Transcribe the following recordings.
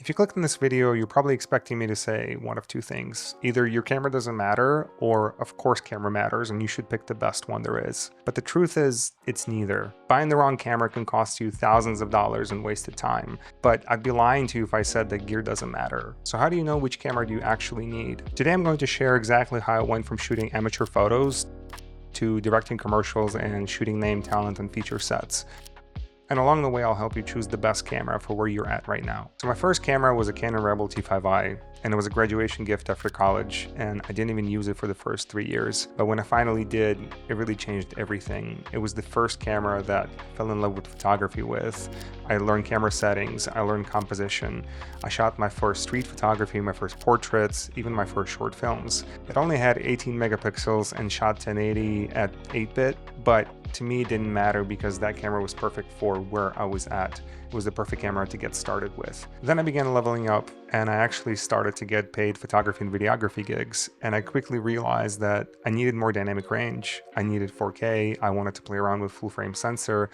If you clicked on this video, you're probably expecting me to say one of two things. Either your camera doesn't matter, or of course camera matters and you should pick the best one there is. But the truth is, it's neither. Buying the wrong camera can cost you thousands of dollars in wasted time, but I'd be lying to you if I said that gear doesn't matter. So how do you know which camera do you actually need? Today I'm going to share exactly how I went from shooting amateur photos to directing commercials and shooting name, talent, and feature sets. And along the way, I'll help you choose the best camera for where you're at right now. So my first camera was a Canon Rebel T5i, and it was a graduation gift after college, and I didn't even use it for the first 3 years. But when I finally did, it really changed everything. It was the first camera that I fell in love with photography with. I learned camera settings, I learned composition. I shot my first street photography, my first portraits, even my first short films. It only had 18 megapixels and shot 1080 at 8-bit, but to me it didn't matter because that camera was perfect for where I was at. It was the perfect camera to get started with. Then I began leveling up and I actually started to get paid photography and videography gigs, and I quickly realized that I needed more dynamic range. I needed 4K, I wanted to play around with full frame sensor,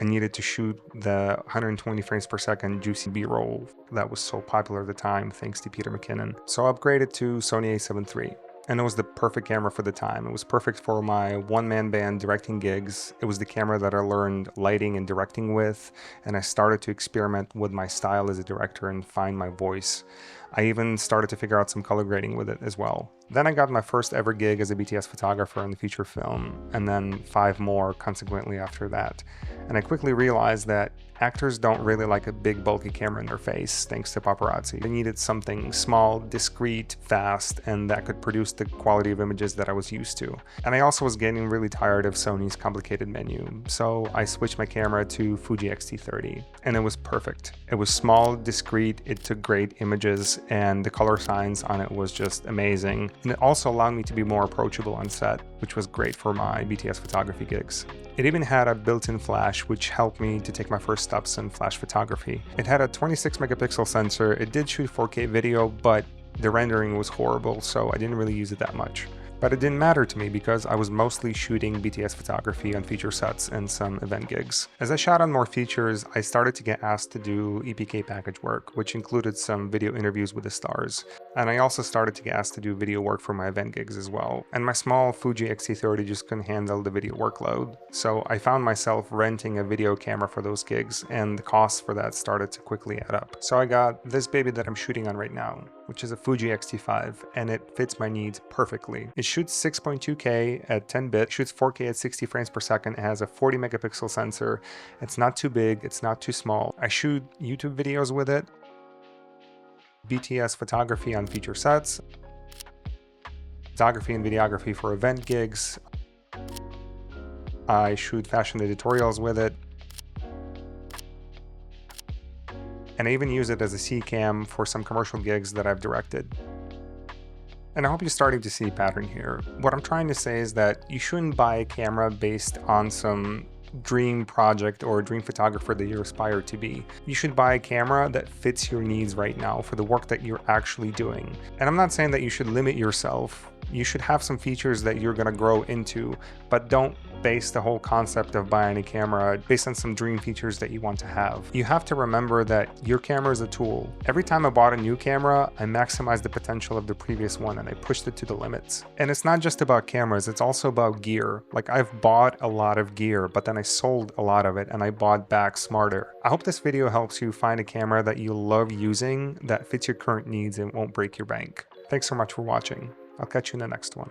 I needed to shoot the 120 frames per second juicy B-roll that was so popular at the time thanks to Peter McKinnon. So I upgraded to Sony a7 III. And it was the perfect camera for the time. It was perfect for my one-man band directing gigs. It was the camera that I learned lighting and directing with, and I started to experiment with my style as a director and find my voice. I even started to figure out some color grading with it as well. Then I got my first ever gig as a BTS photographer in the feature film, and then 5 more consequently after that. And I quickly realized that actors don't really like a big bulky camera in their face thanks to paparazzi. They needed something small, discreet, fast, and that could produce the quality of images that I was used to. And I also was getting really tired of Sony's complicated menu, so I switched my camera to Fuji XT5i, and it was perfect. It was small, discreet, it took great images, and the color science on it was just amazing. And it also allowed me to be more approachable on set, which was great for my BTS photography gigs. It even had a built-in flash, which helped me to take my first steps in flash photography. It had a 26 megapixel sensor. It did shoot 4K video, but the rendering was horrible, so I didn't really use it that much. But it didn't matter to me because I was mostly shooting BTS photography on feature sets and some event gigs. As I shot on more features, I started to get asked to do EPK package work, which included some video interviews with the stars. And I also started to get asked to do video work for my event gigs as well. And my small Fuji XT5i just couldn't handle the video workload. So I found myself renting a video camera for those gigs, and the costs for that started to quickly add up. So I got this baby that I'm shooting on right now, which is a Fuji X-T5, and it fits my needs perfectly. It shoots 6.2K at 10-bit, shoots 4K at 60 frames per second, it has a 40 megapixel sensor, it's not too big, it's not too small. I shoot YouTube videos with it, BTS photography on feature sets, photography and videography for event gigs, I shoot fashion editorials with it, and I even use it as a C-cam for some commercial gigs that I've directed. And I hope you're starting to see a pattern here. What I'm trying to say is that you shouldn't buy a camera based on some dream project or dream photographer that you aspire to be. You should buy a camera that fits your needs right now for the work that you're actually doing. And I'm not saying that you should limit yourself. You should have some features that you're going to grow into, but don't base the whole concept of buying a camera based on some dream features that you want to have. You have to remember that your camera is a tool. Every time I bought a new camera, I maximized the potential of the previous one and I pushed it to the limits. And it's not just about cameras, it's also about gear. Like, I've bought a lot of gear, but then I sold a lot of it and I bought back smarter. I hope this video helps you find a camera that you love using, that fits your current needs and won't break your bank. Thanks so much for watching. I'll catch you in the next one.